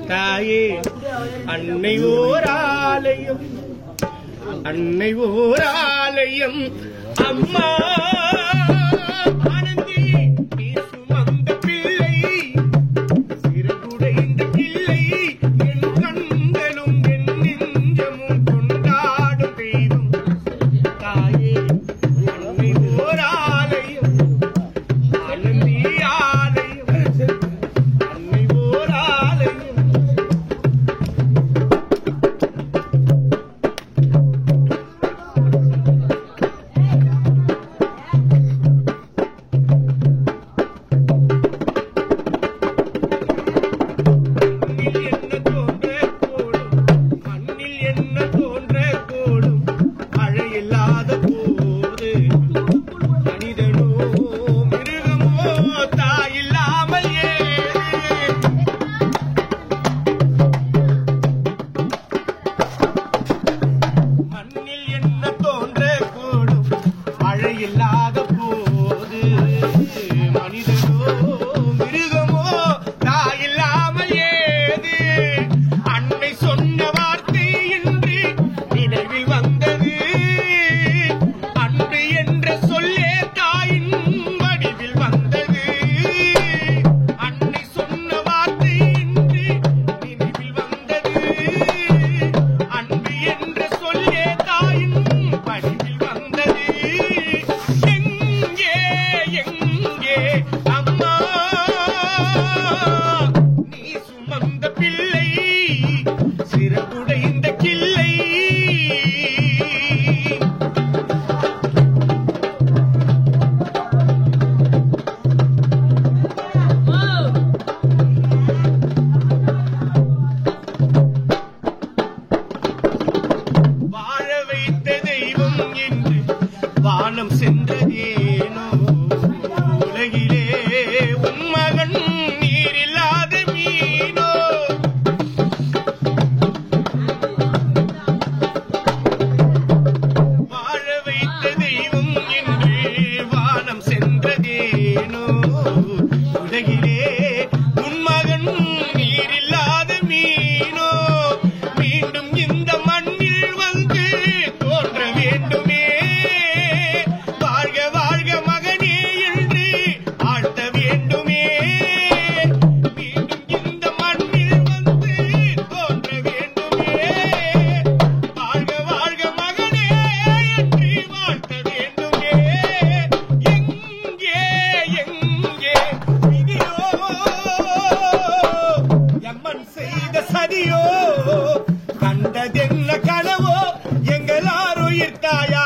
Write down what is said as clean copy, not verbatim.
தாயே அன்னை ஓர் ஆலயம், அன்னை ஓர் ஆலயம் அம்மா ஆனந்தி நீ சுமந்த பிள்ளை, சிறுகுடைந்த பிள்ளை என் கண்களும் என் நெஞ்சமும் கொண்டாடும் தெய்வம். தாயே அன்னை ஓர் ஆலயம், ஆனந்தி ஆலயம், அன்னை ஓர் ஆலயம். இல்லாத போது மனிதனோ மிருகமோ தாயில்லாமல் ஏது, அன்னை சொன்ன வார்த்தை இன்று நினைவில் வந்தது, அன்பு என்ற சொல்லே தாயின் வடிவில் வந்தது, அன்னை சொன்ன வார்த்தை இன்று நினைவில் வந்தது, அன்பு என்ற சொல்லே தாயின் வடிவில் வந்தது. அம்மா நீ சுமந்த பிள்ளை, சிறகுடைந்த கிள்ளை. வாழ வைத்த தெய்வம் என்று வானம் சென்றதேனோ, உலகிலே உன் மகன் நீரில்லாத மீனோ. வாழ வைத்த தெய்வம் என்று வானம் சென்றதேனோ, உலகிலே உன் மகன் நீரில்லாத மீனோ. மீண்டும் இந்த மண்ணில் வந்து தோன்ற வேண்டுமே, வாழ்க வாழ்க மகனே என்று வாழ்த்த வேண்டுமே. மீண்டும் இந்த மண்ணில் வந்து தோன்ற வேண்டுமே, வாழ்க வாழ்க மகனே என்று வாழ்த்த வேண்டுமே. எங்கே எங்கே விதியோ, எம்மன் செய்த சதியோ, கண்டதென்ன கனவோ, எங்களார் உயிர் தாயா